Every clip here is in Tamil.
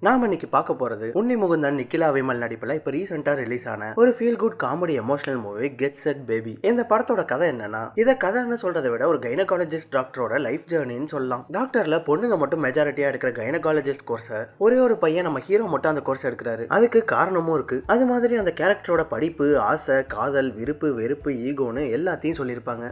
நாம இன்னைக்கு பார்க்க போறது உன்னி முகுந்தன் நிக்கிலா விமல் நடிப்புல இப்ப ரீசெண்டா ரிலீஸ் ஆன ஒரு feel good comedy emotional movie get set baby. இந்த படத்தோட கதை என்னன்னா, இத கதைன்னு சொல்றதை விட ஒரு கைனகாலஜிஸ்ட் டாக்டரோட லைஃப் ஜேர்னின்னு சொல்லலாம். டாக்டர்ல பொண்ணுங்க மட்டும் மெஜாரிட்டியா எடுக்கிற கைனகாலஜிஸ்ட் கோர்ஸை ஒரே ஒரு பையன் நம்ம ஹீரோ மட்டும் அந்த கோர்ஸ் எடுக்கிறாரு. அதுக்கு காரணமும் இருக்கு. அது மாதிரி அந்த கேரக்டரோட படிப்பு, ஆசை, காதல், விருப்பு, வெறுப்பு, ஈகோன்னு எல்லாத்தையும் சொல்லியிருப்பாங்க.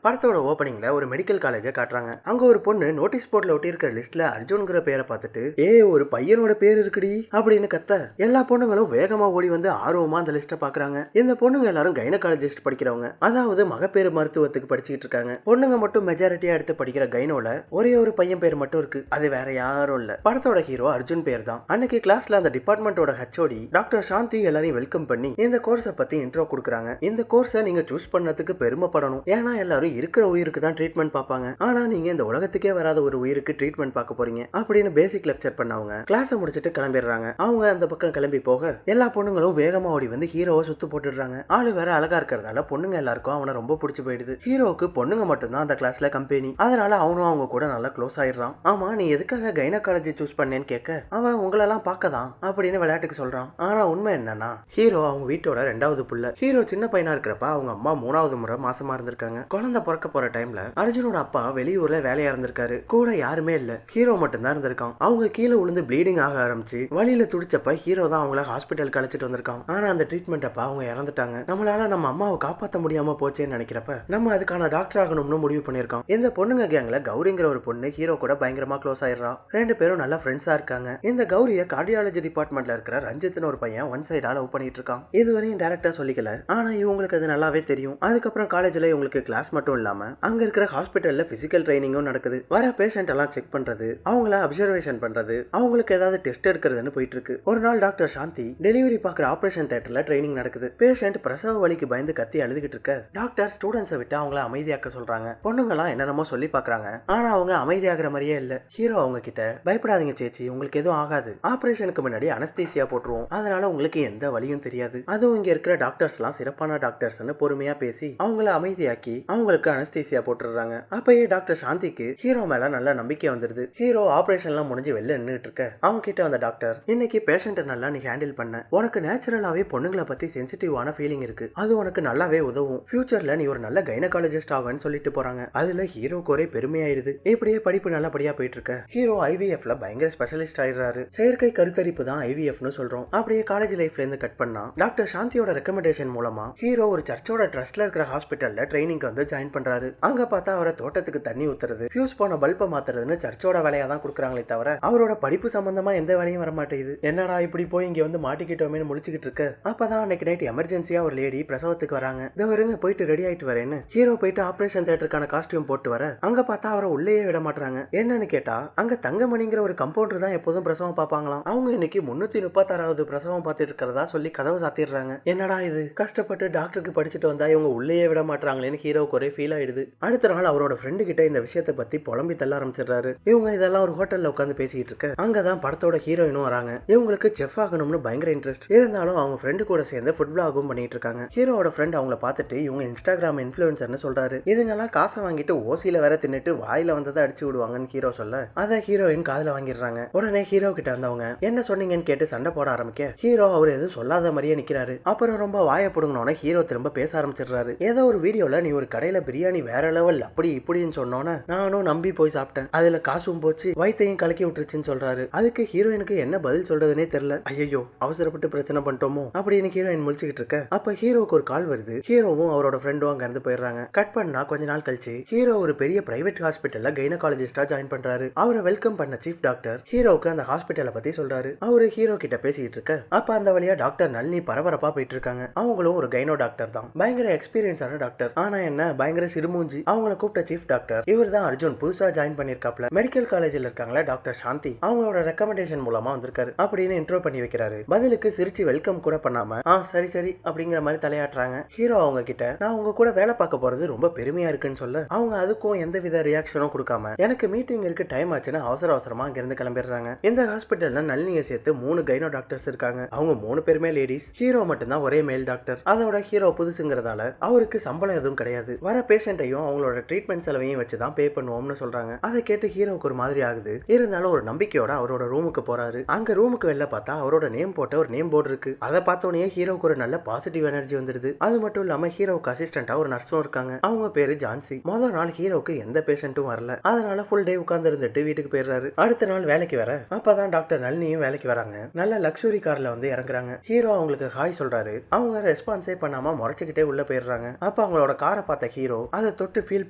படத்தோட ஓப்பனிங்ல ஒரு மெடிக்கல் காலேஜை காட்டுறாங்க. அங்க ஒரு பொண்ணு நோட்டீஸ் போர்ட்ல ஒட்டி இருக்கிற லிஸ்ட்ல அர்ஜுன்ங்கிற பேரை பார்த்துட்டு ஒரு பையனோட பேர் இருக்குடி அப்படின்னு கத்த எல்லா பொண்ணுங்களும் வேகமா ஓடி வந்து ஆர்வமா அந்த லிஸ்ட்டை பாக்குறாங்க. இந்த பொண்ணுங்க எல்லாரும் கைனகாலஜிஸ்ட் படிக்கிறவங்க, அதாவது மகப்பேறு மருத்துவத்துக்கு படிச்சுட்டு இருக்காங்க. பொண்ணுங்க மட்டும் மெஜாரிட்டியா எடுத்து படிக்கிற கைனோல ஒரே ஒரு பையன் பேர் மட்டும் இருக்கு. அது வேற யாரும் இல்ல, படத்தோட ஹீரோ அர்ஜுன் பேர் தான். அன்னைக்கு கிளாஸ்ல அந்த டிபார்ட்மெண்டோட ஹெச்ஓடி டாக்டர் சாந்தி எல்லாரையும் வெல்கம் பண்ணி இந்த கோர்ஸை பத்தி இன்ட்ரோ கொடுக்குறாங்க. இந்த கோர்ஸை நீங்க சூஸ் பண்ணதுக்கு பெருமைப்படணும். ஏன்னா எல்லாரும் இருக்கிற உயிருக்கு தான் ட்ரீட்மெண்ட் பார்ப்பாங்க, ஆனா நீங்க இந்த உலகத்துக்கே வராத ஒரு உயிருக்கு ட்ரீட்மெண்ட் பார்க்க போறீங்க அப்படின்னு பேசிக் லெக்சர் பண்ணவங்க கிளாஸை முடிச்சிட்டு கிளம்பிடுறாங்க. அவங்க அந்த பக்கம் கிளம்பி போக எல்லா பொண்ணுங்களும் வேகமா ஓடி வந்து ஹீரோவை சுத்து போட்டுடுறாங்க. ஆளு வேற அழகா இருக்கிறதால பொண்ணுங்க எல்லாருக்கும் அவனை ரொம்ப பிடிச்சு போயிடுது. ஹீரோவுக்கு பொண்ணுங்க மட்டும்தான் அந்த கிளாஸ்ல கம்பெனி, அதனால அவனும் அவங்க கூட நல்லா க்ளோஸ் ஆயிடுறான். ஆமா, நீ எதுக்காக கைனகாலஜி சூஸ் பண்ணேன்னு கேட்க அவன் உங்களெல்லாம் பார்க்கதான் அப்படின்னு விளையாட்டுக்கு சொல்றான். ஆனா உண்மை என்னன்னா, ஹீரோ அவங்க வீட்டோட 2வது புள்ள. ஹீரோ சின்ன பையனா இருக்கிறப்ப அவங்க அம்மா 3வது முறை மாசமா இருந்திருக்காங்க. குழந்தை பிறக்க போற டைம்ல அர்ஜுனோட அப்பா வெளியூர்ல வேலையா இருந்திருக்காரு. கூட யாருமே இல்ல, ஹீரோ மட்டும் தான் இருந்திருக்கான். அவங்க கீழே விழுந்து ப்ளீடிங் ஆக ஆரம்பிச்சு வழியில துடிச்சப்ப ஹீரோ தான் அவங்கள ஹாஸ்பிட்டலுக்கு அழைச்சிட்டு வந்திருக்கான். ஆனா அந்த ட்ரீட்மெண்ட் அப்ப அவங்க இறந்துட்டாங்க. நம்மளால நம்ம அம்மாவை காப்பாற்ற முடியாம போச்சேன்னு நினைக்கிறப்ப நம்ம அதுக்கான டாக்டர் ஆகணும்னு முடிவு பண்ணிருக்கோம். இந்த பொண்ணுங்க கேங்ல கௌரிங்கிற ஒரு பொண்ணு ஹீரோ கூட பயங்கரமா க்ளோஸ் ஆயிடுறா. 2 பேரும் நல்ல ஃப்ரெண்ட்ஸா இருக்காங்க. இந்த கௌரிய கார்டியாலஜி டிபார்ட்மெண்ட்ல இருக்கிற ரஞ்சித்னு ஒரு பையன் ஒன் சைடா லவ் பண்ணிட்டு இருக்கான். இதுவரையும் டைரக்டா சொல்லிக்கல, ஆனா இவங்களுக்கு அது நல்லாவே தெரியும். அதுக்கப்புறம் காலேஜ்ல இவங்களுக்கு கிளாஸ் மட்டும் இல்லாம அங்க இருக்கிற ஹாஸ்பிட்டல்ல பிசிக்கல் ட்ரைனிங்கும் நடக்குது. வர பேஷண்ட் எல்லாம் செக் பண்றது, அவங்கள அப்சர்வேஷன் பண்றது, அவங்களுக்கு ஏதாவது டெஸ்ட் எடுக்கிறதுன்னு போயிட்டு இருக்கு. ஒரு நாள் டாக்டர் சாந்தி டெலிவரி பாக்குற ஆபரேஷன் தியேட்டர்ல ட்ரைனிங் நடக்குது. பேஷண்ட் பிரசவ வலிக்கு பயந்து கத்தி அழுதுகிட்டு இருக்க டாக்டர் ஸ்டூடெண்ட்ஸை விட்டு அவங்கள அமைதியாக்க சொல்றாங்க. பொண்ணுங்க எல்லாம் என்னென்னமோ சொல்லி பாக்குறாங்க, ஆனா அவங்க அமைதியாகிற மாதிரியே இல்ல. ஹீரோ அவங்க கிட்ட பயப்படாதீங்க சேச்சி, உங்களுக்கு எதுவும் ஆகாது, ஆபரேஷனுக்கு முன்னாடி அனஸ்தீசியா போட்டுருவோம், அதனால உங்களுக்கு எந்த வலியும் தெரியாது. அதுவும் இங்க இருக்கிற டாக்டர்ஸ் எல்லாம் சிறப்பான டாக்டர்ஸ்னு பொறுமையா பேசி அவங்கள அமைதியாக்கி அவங்களுக்கு அனஸ்தீசியா போட்டுறாங்க. அப்பயே டாக்டர் சாந்திக்கு ஹீரோ மேல நல்ல நம்பிக்கை வந்துருது. ஹீரோ ஆபரேஷன்லாம் முடிஞ்சு வெளில நின்றுட்டு இருக்க அவங்க கிட்ட வந்த டாக்டர், இன்னைக்கு பேஷண்ட்டை நல்லா நீ ஹேண்டில் பண்ண, உனக்கு நேச்சுரலாவே பொண்ணுங்களை பத்தி சென்சிட்டிவான ஃபீலிங் இருக்கு, அது உனக்கு நல்லாவே உதவும், ஃபியூச்சர்ல நீ ஒரு நல்ல கைனகாலஜிஸ்ட் ஆவேன்னு சொல்லிட்டு போறாங்க. அதுல ஹீரோக்கு ஒரே பெருமையாயிடுது. இப்படியே படிப்பு நல்லபடியா போயிட்டு இருக்க ஹீரோ ஐவிஎஃப்ல பயங்கர ஸ்பெஷலிஸ்ட் ஆயிடுறாரு. செயற்கை கருத்தரிப்பு தான் ஐவிஎஃப்னு சொல்றோம். அப்படியே காலேஜ் லைஃப்ல இருந்து கட் பண்ணா டாக்டர் சாந்தியோட ரெக்கமெண்டேஷன் மூலமா ஹீரோ ஒரு சர்ச்சோட ட்ரஸ்ட்ல இருக்கிற ஹாஸ்பிட்டல்ல ட்ரைனிங்க்கு வந்து ஜாயின் பண்றாரு. அங்க பார்த்தா அவரை தோட்டத்துக்கு தண்ணி ஊத்துறது, ஃபியூஸ் போன பல்பை மாத்துறதுன்னு சர்ச்சோட வேலையா தான் கொடுக்குறாங்களே தவிர அவரோட படிப்பு சம்பந்தமா எந்த வேலையும் வர மாட்டேங்குது. என்னடா இப்படி போய் இங்க வந்து மாட்டிக்கிட்டோமேனு முழிச்சுக்கிட்டு இருக்கு. அப்பதான் அன்னைக்கு நைட் எமர்ஜென்சியா ஒரு லேடி பிரசவத்துக்கு வராங்க. இதோ போயிட்டு ரெடி ஆயிட்டு வரேன்னு ஹீரோ போயிட்டு ஆபரேஷன் தியேட்டருக்கான காஸ்டியூம் போட்டு வர அங்க பார்த்தா அவரை உள்ளேயே விட மாட்டாங்க. என்னன்னு கேட்டா அங்க தங்கமணிங்கிற ஒரு கம்பவுண்டர் தான் எப்போதும் பிரசவம் பார்ப்பாங்களாம். அவங்க இன்னைக்கு 336வது பிரசவம் பார்த்துட்டு இருக்கிறதா சொல்லி கதவை சாத்திடுறாங்க. என்னடா இது, கஷ்டப்பட்டு டாக்டருக்கு படிச்சுட்டு வந்தா இவங்க உள்ளேயே விட மாட்டாங்களேன்னு ஹீரோக்கு ஒரே ஃபீல் ஆயிடுது. அடுத்த நாள் அவரோட ஃப்ரெண்டு கிட்ட இந்த விஷயத்தை பத்தி புலம்பி தள்ள ஆரம்பிச்சிடுறாரு. இவங்க இதெல்லாம் ஒரு ஹோட்டல்ல உட்காந்து பேசிட்டு இருக்க அங்கதான் படத்தோட ஹீரோயினும் வராங்க. இவங்களுக்கு செஃப் ஆகணும்னு பயங்கர இன்ட்ரெஸ்ட் இருந்தாலும் அவங்க ஃப்ரெண்டு கூட சேர்ந்து ஃபுட் vlogகும் பண்ணிட்டு இருக்காங்க. ஹீரோட ஃப்ரெண்ட் அவங்கள பார்த்துட்டு இவங்க இன்ஸ்டாகிராம் இன்ஃப்ளூயன்சர்னு சொல்றாரு. இதுங்கெல்லாம் காசை வாங்கிட்டு ஓசியில வேற தின்னுட்டு வாயில வந்ததை அடிச்சு விடுவாங்கன்னு ஹீரோ சொல்ல அதை ஹீரோயின் காதுல வாங்கிடுறாங்க. உடனே ஹீரோ கிட்ட வந்தவங்க என்ன சொன்னீங்கன்னு கேட்டு சண்டை போட ஆரம்பிக்க ஹீரோ அவர் எதுவும் சொல்லாத மாதிரியே நிக்கிறாரு. அப்புறம் ரொம்ப வாய புடுங்கனோட ஹீரோ திரும்ப பேச ஆரம்பிச்சிடுறாரு. ஏதோ ஒரு வீடியோல நீ ஒரு கடையில பிரியாணி வேற லெவல் அப்படி இப்படின்னு சொன்னோன்னு நானும் நம்பி போய் சாப்பிட்டேன், அதுல காசும் போச்சு வயித்தையும் கலக்கி விட்டுருச்சுன்னு சொல்றாரு. அதுக்கு ஹீரோயினுக்கு என்ன பதில் சொல்றதுன்னே தெரியல. ஐயோ அவசரப்பட்டு பிரச்சனை பண்ணிட்டோமோ அப்படின்னு ஹீரோயின் முழிச்சுக்கிட்டு இருக்க அப்ப ஹீரோக்கு ஒரு கால் வருது. ஹீரோவும் அவரோட ஃப்ரெண்டும் அங்க இருந்து போயிடுறாங்க. கட் பண்ணா கொஞ்ச நாள் கழிச்சு ஹீரோ ஒரு பெரிய பிரைவேட் ஹாஸ்பிட்டல்ல கைனகாலஜிஸ்டா ஜாயின் பண்றாரு. அவரை வெல்கம் பண்ண சீஃப் டாக்டர் ஹீரோக்கு அந்த ஹாஸ்பிட்டலை பத்தி சொல்றாரு. அவரு ஹீரோ கிட்ட பேசிட்டு இருக்க அப்ப அந்த வழியா டாக்டர் நளினி பரபரப்பா போயிட்டு இருக்காங்க. அவங்களும் ஒரு கைனோ டாக்டர் தான், பயங்கர எக்ஸ்பீரியன்ஸான டாக்டர். ஆனா என்ன பயங்கர சிறுமூஞ்சி. அவங்கள கூப்பிட்ட சீஃப் டாக்டர் இவர் தான் அர்ஜுன், புதுசா ஜாயின் பண்ணிருக்காப்ல, மெடிக்கல் காலேஜ்ல இருக்காங்களா டாக்டர் சாந்தி, அவங்களோட ரெக்கமெண்டேஷன் மூலமா வந்திருக்காரு அப்படின்னு இன்ட்ரோ பண்ணி வைக்கிறாரு. பதிலுக்கு சிரிச்சு வெல்கம் கூட பண்ணாம சரி சரி அப்படிங்கிற மாதிரி தலையாட்டுறாங்க. ஹீரோ அவங்க கிட்ட நான் உங்க கூட வேலை பார்க்க போறது ரொம்ப பெருமையா இருக்குன்னு சொல்ல அவங்க அதுக்கும் எந்தவித ரியாக்ஷனும் கொடுக்காம எனக்கு மீட்டிங் இருக்கு டைம் ஆச்சுன்னு அவசரமா அங்க இருந்து கிளம்பிடுறாங்க. இந்த ஹாஸ்பிட்டல்ல நளினியை சேர்த்து 3 கைனோ டாக்டர்ஸ் இருக்காங்க. அவங்க 3 பேருமே லேடிஸ். ஹீரோ மட்டும் தான் ஒரே மேல் டாக்டர். அதோட ஹீரோ புதுசுங்கிறதால அவருக்கு சம்பளம் எதுவும் கிடையாது. வர பேஷண்ட்டையும் அவங்களோட ட்ரீட்மெண்ட் செலவையும் வச்சு தான் பே பண்ணுவோம்னு சொல்றாங்க. அதை கேட்டு ஹீரோவுக்கு ஒரு மாதிரி ஆகுது. இருந்தாலும் ஒரு நம்பிக்கையோட அவரோட ரூமுக்கு போறாரு. அங்க ரூமுக்கு வெளில பார்த்தா அவரோட நேம் போட்ட ஒரு நேம் போர்டு இருக்கு. அதை பார்த்தோன்னே ஹீரோவுக்கு ஒரு நல்ல பாசிட்டிவ் எனர்ஜி வந்துருது. அது மட்டும் இல்லாம ஹீரோவுக்கு அசிஸ்டண்டா ஒரு நர்ஸும் இருக்காங்க. அவங்க பேரு ஜான்சி. முதல் நாள் ஹீரோவுக்கு எந்த பேஷண்ட்டும் வரல. அதனால ஃபுல் டே உட்கார்ந்து இருந்துட்டு வீட்டுக்கு போயிடுறாரு. அடுத்த நாள் வேலைக்கு வர அப்பதான் டாக்டர் நளினியும் வேலைக்கு வராங்க. நல்ல லக்ஸுரி கார்ல வந்து இறங்குறாங்க. ஹீரோ அவங்களுக்கு ஹாய் சொல்றாரு. அவங்க ரெஸ்பான்ஸே பண்ணாம முறைச்சுக்கிட்டே உள்ள போயிடுறாங்க. அப்ப அவங்களோட காரை பார்த்த ஹீரோ அதை தொட்டு ஃபீல்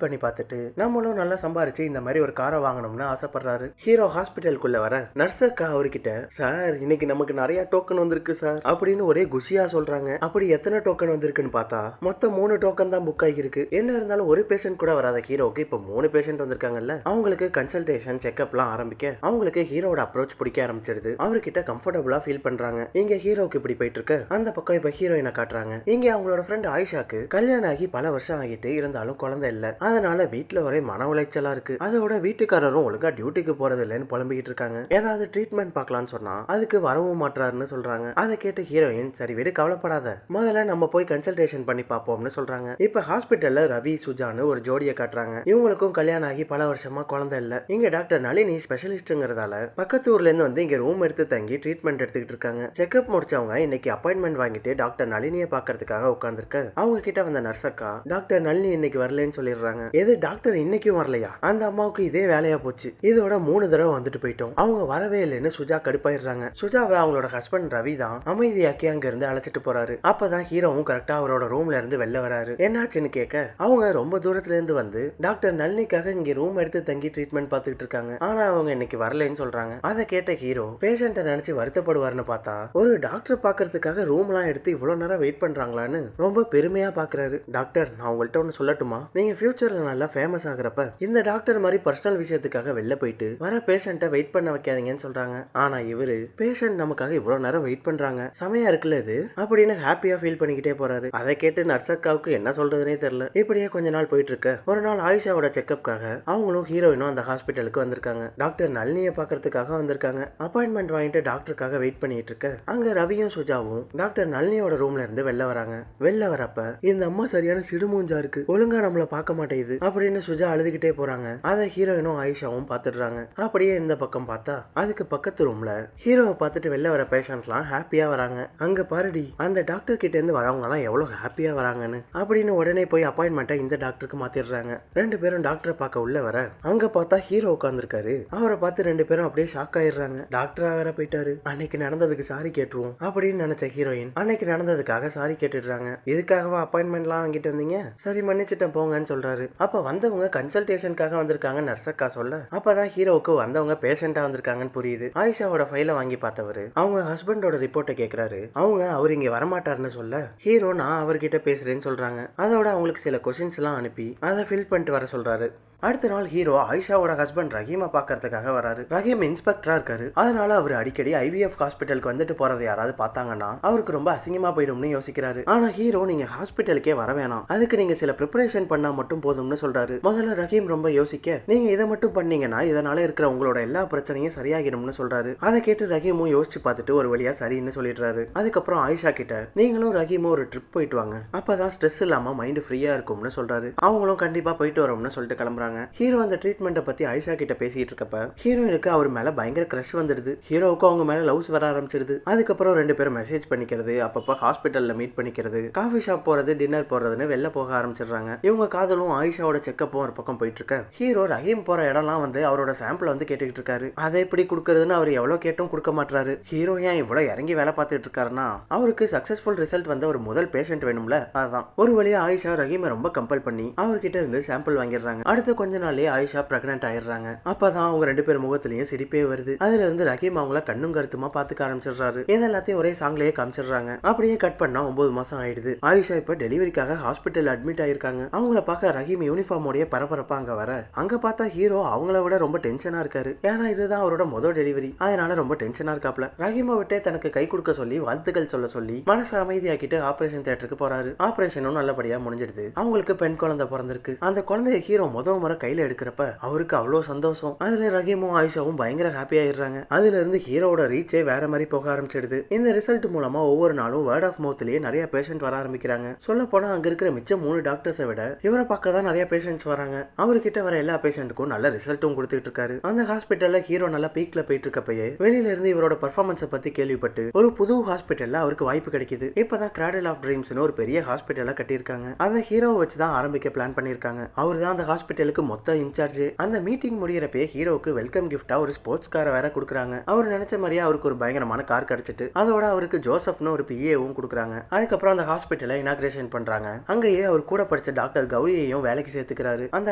பண்ணி பார்த்துட்டு நம்மளும் நல்லா சம்பாரிச்சு இந்த மாதிரி ஒரு காரை வாங்கணும்னு ஆசைப்படுறாரு. ஹீரோ ஹாஸ்பிட்டலுக்குள்ள வர நர்ஸக்கா அவர்கிட்ட சார் இன்னைக்கு நமக்கு நிறைய டோக்கன் வந்திருக்கு சார் அப்படின்னு ஒரே குஷியா சொல்றாங்க. அப்படி எத்தனை டோக்கன் வந்திருக்குன்னு பார்த்தா மொத்தம் 3 டோக்கன் தான் புக் ஆகிருக்கு. என்ன இருந்தாலும் ஒரு பேஷண்ட் கூட வராத ஹீரோக்கு இப்ப 3 பேஷண்ட் வந்திருக்காங்கல்ல. அவங்களுக்கு கன்சல்டேஷன் செக்அப்லாம் ஆரம்பிக்க அவங்களுக்கு ஹீரோட அப்ரோச் பிடிக்க ஆரம்பிச்சிருது. அவர்கிட்ட கம்ஃபர்டபுளா ஃபீல் பண்றாங்க. இங்க ஹீரோக்கு இப்படி போயிட்டு இருக்கு. அந்த பக்கம் இப்ப ஹீரோயினை காட்டுறாங்க. இங்க அவங்களோட ஃப்ரெண்ட் ஆயிஷாக்கு கல்யாணம் ஆகி பல வருஷம் ஆகிட்டு இருந்தாலும் குழந்தை இல்ல. அதனால வீட்டுல ஒரே மன உளைச்சலா இருக்கு. அதோட வீட்டுக்காரரும் ஒழுங்கா டியூட்டிக்கு போறது இல்லைன்னு புலம்பிக்கிட்டு இருக்காங்க. ஏதாவது ட்ரீட்மெண்ட் பார்க்கலாம்னு சொன்னா அதுக்கு வரவும் மாட்டாருன்னு சொல்றாங்க. அதை கேட்டு ஹீரோயின் சரி விடு கவலைப்படாத, முதல்ல நம்ம போய் கன்சல்டேஷன் பண்ணி பார்ப்போம்னு சொல்றாங்க. இப்ப ஹாஸ்பிட்டல்ல ரவி சுஜான்னு ஒரு ஜோடியை காட்டுறாங்க. இவங்களுக்கும் கல்யாணம் ஆகி பல வருஷமா குழந்தை இல்ல. இங்க டாக்டர் நளினி ஸ்பெஷலிஸ்ட்ங்கிறதால பக்கத்து ஊர்ல இருந்து வந்து இங்க ரூம் எடுத்து தங்கி ட்ரீட்மெண்ட் எடுத்துக்கிட்டு இருக்காங்க. செக்அப் முடிச்சவங்க இன்னைக்கு அப்பாயின்மெண்ட் வாங்கிட்டு டாக்டர் நளினியை பாக்கிறதுக்காக உட்கார்ந்துருக்க அவங்க கிட்ட வந்த நர்ஸ் அக்கா டாக்டர் நளினி இன்னைக்கு வரலன்னு சொல்லிடுறாங்க. எது டாக்டர் இன்னைக்கும் வரலையா? அந்த அம்மாவுக்கு இதே வேலையா போச்சு. இதோட 3 தடவை வந்துட்டு போயிட்டோம். அவங்க வரவே இல்லைன்னு சுஜா கடுப்பாயிடுறாங்க. சுஜாவை அவங்களோட ஹஸ்பண்ட் ரவி தான் அமைதியாக்கி அங்க இருந்து அழைச்சிட்டு போறாரு. அப்பதான் ஹீரோவும் கரெக்டா அவரோட ரூம்ல இருந்து வெளில வராரு. என்னாச்சுன்னு கேட்க அவங்க ரொம்ப தூரத்துல இருந்து வந்து டாக்டர் நளினிக்காக இங்க ரூம் எடுத்து தங்கி ட்ரீட்மெண்ட் பார்த்துட்டு இருக்காங்க. ஆனா அவங்க இன்னைக்கு வரலன்னு சொல்றாங்க. அதை கேட்ட ஹீரோ பேஷண்ட்டை நினைச்சு வருத்தப்படுவார்னு பார்த்தா ஒரு டாக்டர் பாக்குறதுக்காக ரூம் எல்லாம் எடுத்து இவ்வளவு நேரம் வெயிட் பண்றாங்களான்னு ரொம்ப பெருமையா பாக்குறாரு. டாக்டர் நான் உங்கள்கிட்ட ஒன்னு சொல்லட்டுமா? நீங்க ஃபியூச்சர்ல நல்லா ஃபேமஸ் ஆகுறப்ப இந்த டாக்டர் மாதிரி பர்சனல் விஷயத்துக்காக வெளில போயிட்டு வர பேஷண்ட்டை வெயிட் பண்ண வைக்காதீங்கன்னு சொல்றாங்க. ஆனா இவரு பேஷண்ட் நமக்காக இவ்வளவு நேரம் வெயிட் பண்றாங்க, செமையா இருக்குல்ல இது அப்படின்னு ஹாப்பியா ஃபீல் பண்ணிக்கிட்டே போறாரு. அதை கேட்டு நர்சக்காவுக்கு என்ன சொல்றதுனே தெரியல. இப்படியே கொஞ்ச நாள் போயிட்டு இருக்க ஒரு நாள் ஆயிஷாவோட செக்அப்காக அவங்களும் ஹீரோயினும் அந்த ஹாஸ்பிட்டலுக்கு வந்திருக்காங்க. டாக்டர் நளினியை பாக்குறதுக்காக வந்திருக்காங்க. அப்பாயின்மெண்ட் வாங்கிட்டு டாக்டருக்காக வெயிட் பண்ணிட்டு இருக்க அங்க ரவியும் சுஜாவும் டாக்டர் நளினியோட ரூம்ல இருந்து வெளில வராங்க. வெளில வரப்ப இந்த அம்மா சரியான சிடுமூஞ்சா இருக்கு, ஒழுங்கா நம்மள பார்க்க மாட்டேங்குது அப்படின்னு சுஜா அழுதுகிட்டே போறாங்க. அதை ஹீரோயினும் ஆயிஷாவும் பாத்துடுறாங்க. அப்படியே இந்த பக்கம் பார்த்தா அதுக்கு பக்கத்து ரூம்ல ஹீரோவை பார்த்துட்டு வெளில வர பேஷண்ட்லாம் ஹாப்பியா வராங்க. அங்க பாருடி அந்த டாக்டர் கிட்ட இருந்து வரவங்க எல்லாம் எவ்வளவு ஹாப்பியா வராங்கன்னு அப்படின்னு உடனே போய் அப்பாயின்மெண்ட்டை இந்த டாக்டருக்கு மாத்திடுறாங்க. 2 பேரும் டாக்டரை பார்க்க உள்ள வர அங்க பார்த்தா ஹீரோ உட்கார்ந்துருக்காரு. அவரை பார்த்து 2 பேரும் அப்படியே ஷாக் ஆயிடுறாங்க. டாக்டரா வேற போயிட்டாரு, அன்னைக்கு நடந்ததுக்கு சாரி கேட்டுருவோம் அப்படின்னு நினைச்ச ஹீரோயின் அன்னைக்கு நடந்ததுக்காக சாரி கேட்டுடுறாங்க. இதுக்காகவா அப்பாயின்மெண்ட்லாம் வாங்கிட்டு வந்தீங்க? சரி மன்னிச்சிட்டேன் போங்கன்னு சொல்றாரு. அப்ப வந்தவங்க கன்சல்டேஷனுக்காக வந்திருக்காங்க நர்சக்கா சொல்ல அப்பதான் ஹீரோவுக்கு வந்தவங்க பேஷண்டா வந்திருக்காங்கன்னு புரியுது. ஆயிஷாவோட ஃபைலை வாங்கி பார்த்தவரு அவங்க ஹஸ்பண்டோட ரிப்போர்ட்டை கேட்கிறாரு. அவங்க அவர் இங்க வரமாட்டாருன்னு சொல்ல ஹீரோ நான் அவர்கிட்ட பேசுறேன்னு சொல்றாங்க. அதோட அவங்களுக்கு சில கொஸ்டின்ஸ் எல்லாம் அனுப்பி அதை ஃபில் பண்ணிட்டு வர சொல்றாரு. அடுத்த நாள் ஹீரோ ஆயிஷாவோட ஹஸ்பண்ட் ரஹீமை பார்க்கறதுக்காக வராரு. ரஹீம் இன்ஸ்பெக்டரா இருக்காரு. அதனால அவர் அடிக்கடி ஐவிஎஃப் ஹாஸ்பிட்டலுக்கு வந்துட்டு போறதை யாராவது பார்த்தாங்கன்னா அவருக்கு ரொம்ப அசிங்கமா போயிடும்னு யோசிக்கிறாரு. ஆனா ஹீரோ நீங்க ஹாஸ்பிட்டலுக்கே வர வேணாம், அதுக்கு நீங்க சில ப்ரிப்பரேஷன் பண்ணா மட்டும் போதும்னு சொல்றாரு. முதல்ல ரஹீம் ரொம்ப யோசிக்க நீங்க இதை மட்டும் பண்ணீங்கன்னா இதனால இருக்கிற உங்களோட எல்லா பிரச்சனையும் சரியாகிடும்னு சொல்றாரு. அதை கேட்டு ரஹீமும் யோசிச்சு பார்த்துட்டு ஒரு வழியா சரின்னு சொல்லிடுறாரு. அதுக்கப்புறம் ஆயிஷா கிட்ட நீங்களும் ரஹீமும் ஒரு ட்ரிப் போயிட்டு வாங்க, அப்பதான் ஸ்ட்ரெஸ் இல்லாம மைண்ட் ஃப்ரீயா இருக்கும்னு சொல்றாரு. அவங்களும் கண்டிப்பா போயிட்டு வரோம்னு சொல்லிட்டு கிளம்புறாங்க. ஹீரோ அந்த ட்ரீட்மெண்ட்டை பத்தி ஆயிஷா கிட்ட பேசிட்டு இருக்கப்ப ஹீரோயினுக்கு அவர் மேல பயங்கர கிரஷ் வந்துடுது. ஹீரோவுக்கும் அவங்க மேல லவ்ஸ் வர ஆரம்பிச்சிருது. அதுக்கப்புறம் 2 பேரும் மெசேஜ் பண்ணிக்கிறது, அப்பப்ப ஹாஸ்பிட்டல்ல மீட் பண்ணிக்கிறது, காஃபி ஷாப் போறது, டின்னர் போறதுன்னு வெளில போக ஆரம்பிச்சிடுறாங்க. இவங்க காதலும் ஆயிஷாவோட செக்கப்பும் ஒரு பக்கம் போயிட்டு இருக்க ஹீரோ ரஹீம் போற இடம்லாம் வந்து அவரோட சாம்பிள் வந்து கேட்டுக்கிட்டு இருக்காரு. அதை எப்படி கொடுக்கறதுன்னு அவர் எவ்வளவு கேட்டும் கொடுக்க மாட்டாரு. ஹீரோ ஏன் இவ்வளவு இறங்கி வேலை பார்த்துட்டு இருக்காருன்னா அவருக்கு சக்சஸ்ஃபுல் ரிசல்ட் வந்த ஒரு முதல் பேஷண்ட் வேணும்ல, அதான். ஒரு வழியா ஆயிஷா ரஹீமை ரொம்ப கம்பல் பண்ணி அவர்கிட்ட இருந்து சாம்பிள் வாங்கிடுறாங்க. அடுத்த கொஞ்ச நாள்லயே ஆயிஷா பிரெக்னன்ட் ஆயிடுறாங்க. அப்பதான் அவங்க 2 பேர் முகத்திலயும் சிரிப்பே வருது. அதுல இருந்து ரஹீம் அவங்கள கண்ணும் கருத்துமா பாத்துக்க ஆரம்பிச்சிடுறாரு. இதெல்லாத்தையும் ஒரே சாங்லயே காமிச்சிடுறாங்க. அப்படியே கட் பண்ணா 9 மாசம் ஆயிடுது. ஆயிஷா இப்ப டெலிவரிக்காக ஹாஸ்பிட்டல் அட்மிட் ஆயிருக்காங்க. அவங்கள பார்க்க ரஹீம் யூனிஃபார்மோடைய பரபரப்பா அங்க வர அங்க பார்த்தா ஹீரோ அவங்கள விட ரொம்ப டென்ஷனா இருக்காரு. ஏன்னா இதுதான் அவரோட முதல் டெலிவரி, அதனால ரொம்ப டென்ஷனா இருக்காப்ல. ரஹீமை விட்டே தனக்கு கை கொடுக்க சொல்லி வாழ்த்துக்கள் சொல்ல சொல்லி மனசு அமைதியாக்கிட்டு ஆபரேஷன் தியேட்டருக்கு போறாரு. ஆபரேஷனும் நல்லபடியா முடிஞ்சிடுது. அவங்களுக்கு பெண் குழந்தை பிறந்திருக்கு. அந்த குழந்தைய ஹீரோ முதல் முறை கையில எடுக்கிறப்ப அவருக்கு அவ்வளவு சந்தோஷம். அதுல ரஹீமும் ஆயிஷாவும் பயங்கர ஹாப்பி ஆயிடுறாங்க. அதுல இருந்து ஹீரோட ரீச்சே வேற மாதிரி போக ஆரம்பிச்சிடுது. இந்த ரிசல்ட் மூலமா ஒவ்வொரு நாளும் வேர்ட் ஆஃப் மவுத்லயே நிறைய பேஷண்ட் வர ஆரம்பிக்கிறாங்க. சொல்ல போனா அங்க இருக்கிற மிச்சம் 3 டாக்டர்ஸ் பேஷண்ட்ஸை விட இவரை பார்க்க தான் நிறைய பேஷண்ட்ஸ் வராங்க. அவர்கிட்ட வர எல்லா பேஷண்ட்டுக்கும் நல்ல ரிசல்ட்டும் கொடுத்துட்டு இருக்காரு. அந்த ஹாஸ்பிட்டல்ல ஹீரோ நல்லா பீக்ல போயிட்டு இருக்கப்பயே வெளியில இருந்து இவரோட பெர்ஃபார்மன்ஸை பத்தி கேள்விப்பட்டு ஒரு புது ஹாஸ்பிட்டல்ல அவருக்கு வாய்ப்பு கிடைக்குது. இப்பதான் கிராடல் ஆஃப் ட்ரீம்ஸ்னு ஒரு பெரிய ஹாஸ்பிட்டலை கட்டியிருக்காங்க. அந்த ஹீரோவை வச்சு தான் ஆரம்பிக்க பிளான் பண்ணிருக்காங்க. அவர் தான் அந்த ஹாஸ்பிட்டலுக்கு மொத்த இன்சார்ஜ். அந்த மீட்டிங் முடியறப்பே ஹீரோவுக்கு வெல்கம் கிஃப்டா ஒரு ஸ்போர்ட்ஸ் காரை வேற கொடுக்குறாங்க. அவர் நினைச்ச மாதிரியே அவருக்கு ஒரு பயங்கரமான கார் கிடைச்சிட்டு அதோட அவருக்கு ஜோசப்னு ஒரு பிஏவும் கொடுக்குறாங்க. அதுக்கப்புறம் அந்த ஹாஸ்பிட்டலை இனாகிரேஷன் பண்றாங்க. அங்கேயே அவர் கூட படிச்ச டாக்டர் கௌரியையும் வேலைக்கு சேர்த்துக்கிறாரு. அந்த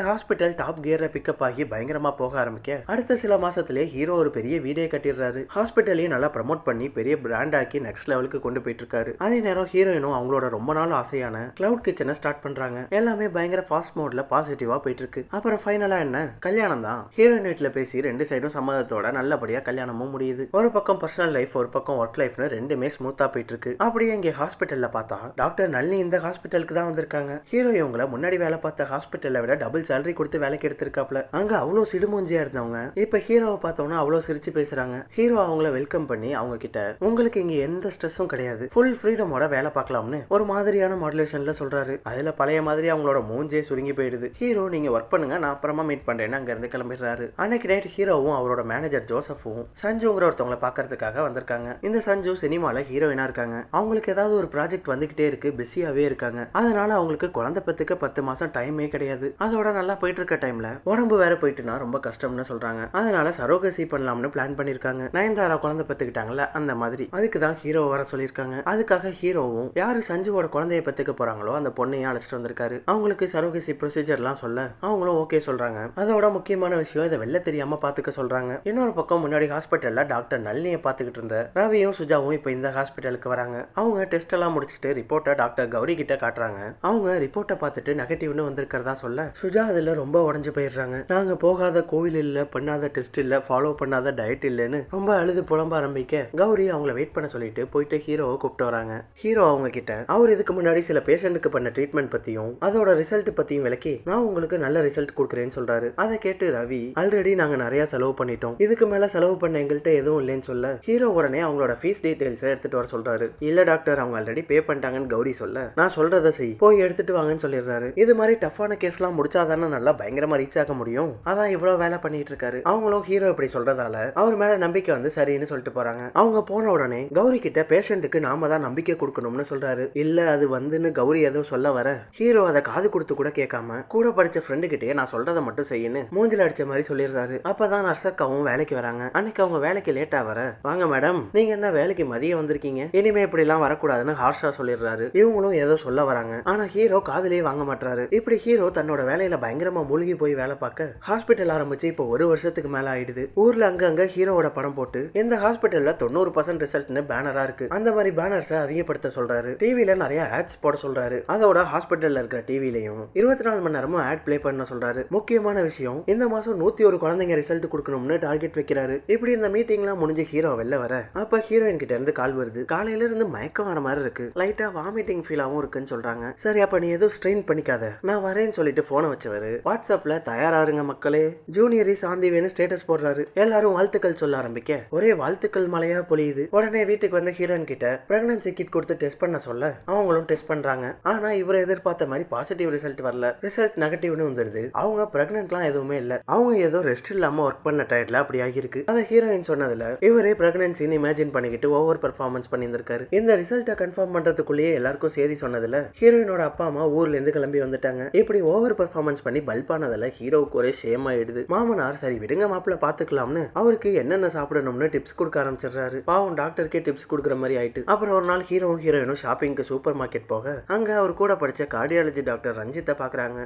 ஹாஸ்பிட்டல் டாப் கியர்ல பிக்கப் ஆகி பயங்கரமா போக ஆரம்பிக்க அடுத்த சில மாசத்திலே ஹீரோ ஒரு பெரிய வீடே கட்டிடுறாரு. ஹாஸ்பிட்டலையும் நல்லா ப்ரமோட் பண்ணி பெரிய பிராண்ட் ஆக்கி நெக்ஸ்ட் லெவலுக்கு கொண்டு போயிட்டு இருக்காரு. அதே நேரம் ஹீரோயினும் அவங்களோட ரொம்ப நாள் ஆசையான கிளவுட் கிச்சனை ஸ்டார்ட் பண்றாங்க. எல்லாமே பயங்கர ஃபாஸ்ட் மோட்ல பாசிட்டிவா போயிட்டு இருக்கு. அப்புறம் ஃபைனலா என்ன, கல்யாணம் தான். ஹீரோயின் வீட்டுல பேசி ரெண்டு சைடும் சம்மதத்தோட நல்லபடியா கல்யாணமும் முடியுது. ஒரு பக்கம் பர்சனல் லைஃப், ஒரு பக்கம் ஒர்க் லைஃப்னு ரெண்டுமே ஸ்மூத்தா போயிட்டு இருக்கு. அப்படியே இங்க ஹாஸ்பிட்டல்ல பார்த்தா டாக்டர் நளினி இந்த ஹாஸ்பிட்டலுக்கு தான் வந்திருக்காங்க. ஹீரோ இவங்களை முன்னாடி வேலை பார்த்த ஹாஸ்பிட்டலை விட டபுள் சேலரி கொடுத்து வேலைக்கு எடுத்திருக்காப்ல. அங்க அவ்வளவு சிடுமூஞ்சியா இருந்தவங்க இப்ப ஹீரோவை பார்த்தோம்னா அவ்வளவு சிரிச்சு பேசுறாங்க. ஹீரோ அவங்கள வெல்கம் பண்ணி அவங்க கிட்ட உங்களுக்கு இங்க எந்த ஸ்ட்ரெஸ்ஸும் கிடையாது, ஃபுல் ஃப்ரீடமோட வேலை பார்க்கலாம்னு ஒரு மாதிரியான மாடுலேஷன்ல சொல்றாரு. அதுல பழைய மாதிரி அவங்களோட மூஞ்சே சுருங்கி போயிடுது. ஹீரோ நீங்க ஒர்க் பண்ணுங்க, நான் அப்புறமா மீட் பண்றேன்னு அங்க இருந்து கிளம்பிடுறாரு. அன்னைக்கு நைட் ஹீரோவும் அவரோட மேனேஜர் ஜோசப்பும் சஞ்சுங்கிற ஒருத்தவங்களை பாக்குறதுக்காக வந்திருக்காங்க. இந்த சஞ்சு சினிமால ஹீரோயினா இருக்காங்க. அவங்களுக்கு ஏதாவது ஒரு ப்ராஜெக்ட் வந்துகிட்டே இருக்கு, பிஸியாவே இருக்காங்க. அதனால அவங்களுக்கு குழந்தை பத்துக்கு 10 மாசம் டைமே கிடையாது. அதோட நல்லா போயிட்டு இருக்க டைம்ல உடம்பு வேற போயிட்டுனா ரொம்ப கஷ்டம்னு சொல்றாங்க. அதனால சரோகசி பண்ணலாம்னு பிளான் பண்ணிருக்காங்க. நயன்தாரா குழந்தை பத்துக்கிட்டாங்கல்ல அந்த மாதிரி, அதுக்குதான் ஹீரோ வர சொல்லிருக்காங்க. அதுக்காக ஹீரோவும் யாரு சஞ்சுவோட குழந்தைய பத்துக்க போறாங்களோ அந்த பொண்ணையும் அழைச்சிட்டு வந்திருக்காரு. அவங்களுக்கு சரோகசி ப்ரொசீஜர்லாம் சொல்ல அவங்களும் ஓகே சொல்றாங்க. அதோட முக்கியமான விஷயம் இதை வெளில தெரியாம பாத்துக்க சொல்றாங்க. இன்னொரு பக்கம் முன்னாடி ஹாஸ்பிட்டல்ல டாக்டர் நளினியை பாத்துக்கிட்டு இருந்த ரவியும் சுஜாவும் இப்ப இந்த ஹாஸ்பிட்டலுக்கு வராங்க. அவங்க டெஸ்ட் எல்லாம் முடிச்சுட்டு ரிப்போர்ட்டை டாக்டர் கௌரி கிட்ட காட்டுறாங்க. அவங்க ரிப்போர்ட்டை பார்த்துட்டு நெகட்டிவ்னு வந்திருக்கிறதா சொல்ல சுஜா அதுல ரொம்ப உடஞ்சு போயிடுறாங்க. நாங்க போகாத கோவில் இல்ல, பண்ணாத டெஸ்ட் இல்ல, ஃபாலோ பண்ணாத டயட் இல்லன்னு ரொம்ப அழுது புலம்ப ஆரம்பிக்க கௌரி அவங்கள வெயிட் பண்ண சொல்லிட்டு போயிட்டு ஹீரோவை கூப்பிட்டு வராங்க. ஹீரோ அவங்க கிட்ட அவர் இதுக்கு முன்னாடி சில பேஷண்ட்டுக்கு பண்ண ட்ரீட்மெண்ட் பத்தியும் அதோட ரிசல்ட் பத்தியும் விளக்கி நான் உங்களுக்கு நல்ல ரிசல்ட் கொடுக்குறேன்னு சொல்றாரு. அதை கேட்டு ரவி ஆல்ரெடி நாங்க நிறைய செலவு பண்ணிட்டோம், இதுக்கு மேல செலவு பண்ண எங்கள்கிட்ட எதுவும் இல்லைன்னு சொல்ல ஹீரோ உடனே அவங்களோட ஃபீஸ் டீடைல்ஸ் எடுத்துட்டு வர சொல்றாரு. இல்ல டாக்டர் அவங்க ஆல்ரெடி பே பண்ணிட்டாங்கன்னு கௌரி சொல்ல நான் சொல்றதை செய், போய் எடுத்துட்டு வாங்கன்னு சொல்லிடுறாரு. இது மாதிரி டஃப்பான கேஸ்லாம் முடிச்சாதானே நல்லா பயங்கரமா ரீச் ஆக முடியும், அதான் இவ்வளவு வேலை பண்ணிட்டு இருக்காரு. அவங்களும் ஹீரோ இப்படி சொல்றதால அவர் மேல நம்பிக்கை வந்து சரின்னு சொல்லிட்டு போறாங்க. அவங்க போன உடனே கௌரி கிட்ட பேஷண்ட்டுக்கு நாம தான் நம்பிக்கை கொடுக்கணும்னு சொல்றாரு. இல்ல அது வந்துன்னு கௌரி ஏதோ சொல்ல வர ஹீரோ அதை காது கொடுத்து கூட கேட்காம கூட படிச்ச ஃப்ரெண்டு கிட்டே நான் சொல்றதை மட்டும் செய்யன்னு மூஞ்சில அடிச்ச மாதிரி சொல்லிடுறாரு. அப்பதான் நர்சக்காவும் வேலைக்கு வராங்க. அன்னைக்கு அவங்க வேலைக்கு லேட்டா வர வாங்க மேடம் நீங்க என்ன வேலைக்கு மதியம் வந்திருக்கீங்க, இனிமே இப்படி எல்லாம் வரக்கூடாதுன்னு ஹார்ஷா சொல்லிடுறாரு. இவங்களும் ஏதோ சொல்ல வராங்க. ஆனா ஹீரோ காதுலயே வாங்க மாட்டாரு. இப்படி ஹீரோ தன்னோட வேலையில பயங்கரமா மூழ்கி போய் வேலை பார்க்க ஹாஸ்பிட்டல் ஆரம்பிச்சு இப்போ 1 வருஷத்துக்கு மேல ஆயிடுது. ஊர்ல அங்க ஹீரோவோட படம் போட்டு இந்த ஹாஸ்பிட்டல்ல 90% ரிசல்ட்னு பேனரா இருக்கு. அந்த மாதிரி பேனர்ஸை அதிகப்படுத்த சொல்றாரு. டிவில நிறைய ஆட்ஸ் போட சொல்றாரு. அதோட ஹாஸ்பிட்டல்ல இருக்கிற டிவிலையும் 24 மணி நேரமும் ஆட் பிளே பண்ண சொல்றாரு. முக்கியமான விஷயம் இந்த மாசம் 101 குழந்தைங்க ரிசல்ட் கொடுக்கணும்னு டார்கெட் வைக்கிறாரு. இப்படி இந்த மீட்டிங்லாம் முடிஞ்சு ஹீரோ வெளில வர அப்ப ஹீரோயின் கிட்ட இருந்து கால் வருது. காலையில இருந்து மயக்கம் வர மாதிரி இருக்கு, லைட்டா வாமிட்டிங் ஃபீலாவும் இருக்குன்னு சொல்றாங்க. சரி அப்ப நீ எதுவும் ஸ்ட்ரெயின் பண்ணிக்காத, நான் வரேன்னு சொல்லிட்டு போனை வச்சவரு வாட்ஸ்அப்ல தயாராருங்க மக்களே ஜூனியரி சாந்திவேன்னு ஸ்டேட்டஸ் போடுறாரு. எல்லாரும் வாழ்த்துக்கள் சொல்ல ஆரம்பிக்க ஒரே வாழ்த்துக்கள் மலையா பொழியுது. உடனே வீட்டுக்கு வந்த ஹீரோயின் கிட்ட பிரெக்னன்சி கிட் கொடுத்து டெஸ்ட் பண்ண சொல்ல அவங்களும் டெஸ்ட் பண்றாங்க. ஆனா இவரை எதிர்பார்த்த மாதிரி பாசிட்டிவ் ரிசல்ட் வரல, ரிசல்ட் நெகட்டிவ்னு வந்துருது. அவங்க பிரெக்னன்ட்லாம் எதுவுமே இல்ல, அவங்க ஏதோ ரெஸ்ட் இல்லாம ஒர்க் பண்ண டயர்ட்ல அப்படி ஆகிருக்கு. அதை ஹீரோயின் சொன்னதுல இவரே பிரெக்னன்சின்னு இமேஜின் பண்ணிக்கிட்டு ஓவர் பெர்ஃபார்மன்ஸ் பண்ணியிருந்திருக்காரு. இந்த ரிசல்ட்டை கன்ஃபார்ம் பண்றதுக்குள்ளேயே எல்லாருக்கும் செய்தி சொன்னதுல ஹீரோயினோட அப்பா அம்மா ஊர்ல இருந்து கிளம்பி வந்துட்டாங்க. இப்படி ஓவர் பெர்ஃபார்மன்ஸ் பண்ணி பல்பானதுல ஹீரோவுக்கு ஒரே ஷேம் ஆயிடுது. மாமனார் சரி விடுங்க மாப்பிள்ள பாத்துக்கலாம்னு அவருக்கு என்னென்ன சாப்பிடணும்னு டிப்ஸ் கொடுக்க ஆரம்பிச்சிடுறாரு. பாவம் டாக்டருக்கே டிப்ஸ் கொடுக்குற மாதிரி ஆயிட்டு. அப்புறம் ஒரு நாள் ஹீரோவும் ஹீரோயினும் ஷாப்பிங்க்கு சூப்பர் மார்க்கெட் போக அங்க அவர் கூட படிச்ச கார்டியாலஜி டாக்டர் ரஞ்சித்தை பாக்குறாங்க.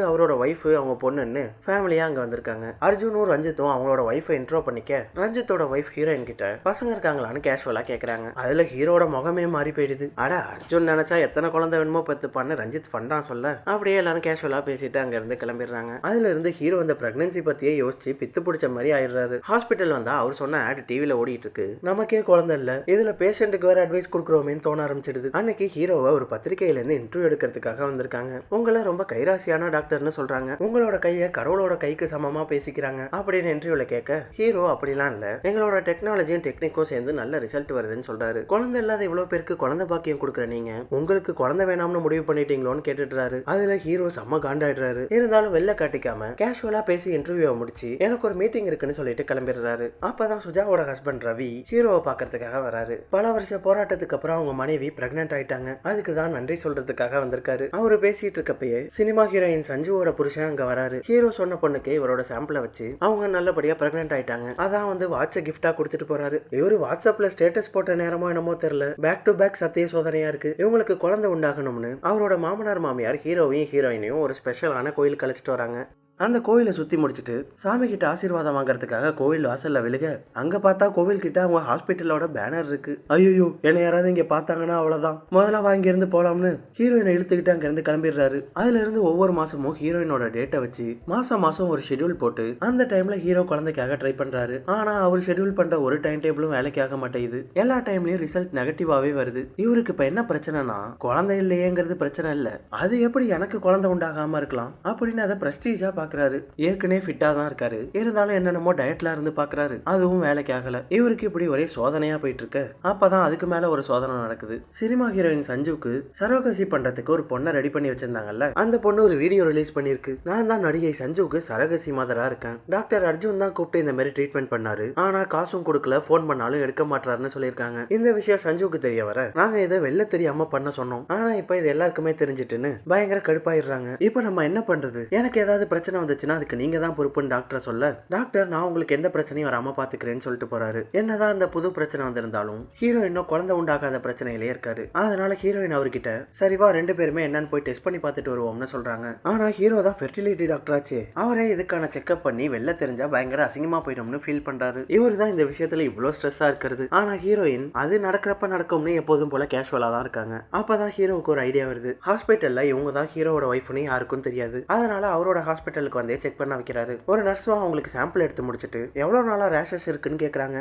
அவரோட ஒய்ஃப் அவங்க பொண்ணுன்னு ஃபேமிலியா அங்க வந்திருக்காங்க. அர்ஜுனும் ரஞ்சித்தும் அவங்களோட ஒய்ஃபை இன்ட்ரோ பண்ணிக்க ரஞ்சித்தோட ஒய்ஃப் ஹீரோயின் கிட்ட பசங்க இருக்காங்களான்னு கேஷுவலா கேக்குறாங்க. அதுல ஹீரோட முகமே மாறி போயிடுது. அட அர்ஜுன் நினைச்சா எத்தனை குழந்தை வேணுமோ பெத்துப்பான்னு ரஞ்சித் பண்றான் சொல்ல அப்படியே எல்லாரும் கேஷுவலா பேசிட்டு அங்க இருந்து கிளம்பிடுறாங்க. அதுல இருந்து ஹீரோ இந்த பிரெக்னன்சி பத்தியே யோசிச்சு பித்து பிடிச்ச மாதிரி ஆயிடுறாரு. ஹாஸ்பிட்டல் வந்தா அவர் சொன்ன ஆட் டிவில ஓடிட்டு இருக்கு. நமக்கே குழந்தை இல்ல, இதுல பேஷண்ட்டுக்கு வேற அட்வைஸ் கொடுக்குறோமேன்னு தோண ஆரம்பிச்சிடுது. அன்னைக்கு ஹீரோவை ஒரு பத்திரிகையில இருந்து இன்டர்வியூ எடுக்கிறதுக்காக வந்திருக்காங்க. உங்களை ரொம்ப கைராசியான டாக்டர்னு சொல்றாங்க, உங்களோட கையை கடவுளோட கைக்கு சமமா பேசிக்கிறாங்க அப்படின்னு இன்டர்வியூல கேட்க ஹீரோ அப்படிலாம் இல்ல, எங்களோட டெக்னாலஜியும் டெக்னிக்கும் சேர்ந்து நல்ல ரிசல்ட் வருதுன்னு சொல்றாரு. குழந்தை இல்லாத இவ்வளவு பேருக்கு குழந்தை பாக்கியம் கொடுக்குற நீங்க உங்களுக்கு குழந்தை வேணாம்னு முடிவு பண்ணிட்டீங்களோன்னு கேட்டுட்டு சொல்லிடுறாரு. அதுல ஹீரோ செம்ம காண்டாயிடுறாரு. இருந்தாலும் வெளில காட்டிக்காம கேஷுவலா பேசி இன்டர்வியூவை முடிச்சு எனக்கு ஒரு மீட்டிங் இருக்குன்னு சொல்லிட்டு கிளம்பிடுறாரு. அப்பதான் சுஜாவோட ஹஸ்பண்ட் ரவி ஹீரோவை பாக்கிறதுக்காக வராரு. பல வருஷ போராட்டத்துக்கு அப்புறம் அவங்க மனைவி பிரெக்னென்ட் ஆயிட்டாங்க. அதுக்கு தான் நன்றி சொல்றதுக்காக வந்திருக்காரு. அவரு பேசிட்டு இருக்கப்பயே சினிமா ஹீரோயின் சஞ்சுவோட புருஷன் அங்க வராரு. ஹீரோ சொன்ன பொண்ணுக்கு இவரோட சாம்பிளை வச்சு அவங்க நல்லபடியா பிரெக்னென்ட் ஆயிட்டாங்க. அதான் வந்து வாட்ச கிஃப்டா கொடுத்துட்டு போறாரு. இவரு வாட்ஸ்அப்ல ஸ்டேட்டஸ் போட்ட நேரமோ என்னமோ தெரியல, பேக் டு பேக் சத்திய சோதனையா இருக்கு. இவங்களுக்கு குழந்தை உண்டாகணும்னு அவரோட மாமனார் மாமியார் ஹீரோவையும் ஹீரோயினையும் ஒரு ஸ்பெஷலான கோயிலுக்கு அழைச்சிட்டு வராங்க. அந்த கோயிலை சுத்தி முடிச்சுட்டு சாமி கிட்ட ஆசீர்வாதம் வாங்குறதுக்காக கோவில் வாசல்ல விழுக அங்க பார்த்தா கோவில் கிட்ட அவங்க ஹாஸ்பிட்டலோட பேனர் இருக்கு. ஐயோ, என்ன யாராவது இங்க பார்த்தாங்கன்னா அவ்வளவுதான், முதல்ல வாங்கி இருந்து போலாம்னு ஹீரோயினை இழுத்துக்கிட்டு அங்க இருந்து கிளம்பிடுறாரு. அதுல இருந்து ஒவ்வொரு மாசமும் ஹீரோயினோட டேட்டை வச்சு மாசம் மாசம் ஒரு ஷெட்யூல் போட்டு அந்த டைம்ல ஹீரோ குழந்தைக்காக ட்ரை பண்றாரு. ஆனா அவர் ஷெட்யூல் பண்ற ஒரு டைம் டேபிளும் வேலைக்கு ஆக மாட்டேங்குது. எல்லா டைம்லயும் ரிசல்ட் நெகட்டிவாவே வருது. இவருக்கு இப்ப என்ன பிரச்சனைனா குழந்தை இல்லையேங்கிறது பிரச்சனை இல்ல, அது எப்படி எனக்கு குழந்தை உண்டாகாம இருக்கலாம் அப்படின்னு அதை பிரஸ்டீஜா ஏற்கனவே ஃபிட்டா தான் இருக்காரு. இருந்தாலும் என்னென்னமோ டயட்ல இருந்து பாக்குறாரு, அதுவும் வேலைக்கு ஆகல. இவருக்கு இப்படி ஒரே சோதனையா போயிட்டு இருக்கு. அப்பதான் அதுக்கு மேல ஒரு சோதனை நடக்குது. சினிமா ஹீரோயின் சஞ்சுக்கு சரோகசி பண்றதுக்கு ஒரு பொண்ணை ரெடி பண்ணி வச்சிருந்தாங்கல்ல, அந்த பொண்ணு ஒரு வீடியோ ரிலீஸ் பண்ணிருக்கு. நான் தான் நடிகை சஞ்சுக்கு சரோகசி மதரா இருக்கேன். டாக்டர் அர்ஜுன் தான் கூப்பிட்டு இந்த மாதிரி ட்ரீட்மெண்ட் பண்ணாரு. ஆனா காசும் கொடுக்கல, போன் பண்ணாலும் எடுக்க மாட்டாருன்னு சொல்லியிருக்காங்க. இந்த விஷயம் சஞ்சுக்கு தெரிய வர நாங்க இதை வெளில தெரியாம பண்ண சொன்னோம். ஆனா இப்ப இது எல்லாருக்குமே தெரிஞ்சிட்டுன்னு பயங்கர கடுப்பாயிடுறாங்க. இப்ப நம்ம என்ன பண்றது, எனக்கு ஏதாவது பிரச்சனை வந்துச்சுன்னா அதுக்கு நீங்க தான் பொறுப்புன்னு டாக்டர் சொல்ல, டாக்டர் நான் உங்களுக்கு எந்த பிரச்சனையும் வராம பாத்துக்கிறேன்னு சொல்லிட்டு போறாரு. என்னதான் அந்த புது பிரச்சனை வந்திருந்தாலும் ஹீரோ இன்னும் குழந்தை உண்டாகாத பிரச்சனையிலே இருக்காரு. அதனால ஹீரோயின் அவர்கிட்ட சரிவா 2 பேருமே என்னன்னு போய் டெஸ்ட் பண்ணி பார்த்துட்டு வருவோம்னு சொல்றாங்க. ஆனா ஹீரோ தான் ஃபெர்டிலிட்டி டாக்டர் ஆச்சு. அவரே இதுக்கான செக்அப் பண்ணி வெளில தெரிஞ்சா பயங்கர அசிங்கமா போயிடும்னு ஃபீல் பண்றாரு. இவர் தான் இந்த விஷயத்துல இவ்வளவு ஸ்ட்ரெஸ்ஸா இருக்கிறது. ஆனா ஹீரோயின் அது நடக்கிறப்ப நடக்கும்னு எப்போதும் போல கேஷுவலா தான் இருக்காங்க. அப்பதான் ஹீரோவுக்கு ஒரு ஐடியா வருது. ஹாஸ்பிட்டல்ல இவங்க தான் ஹீரோவோட ஒய்ஃப்னு யாருக்கும் தெரியாது. அதனால அவரோட ஹாஸ்பிட்டலுக்கு வந்து செக் பண்ண வைக்கிறாரு. ஒரு நர்ஸும் அவங்களுக்கு சாம்பிள் எடுத்து முடிச்சிட்டு எவ்வளவு நாளா ரேஷஸ் இருக்குன்னு கேக்குறாங்க.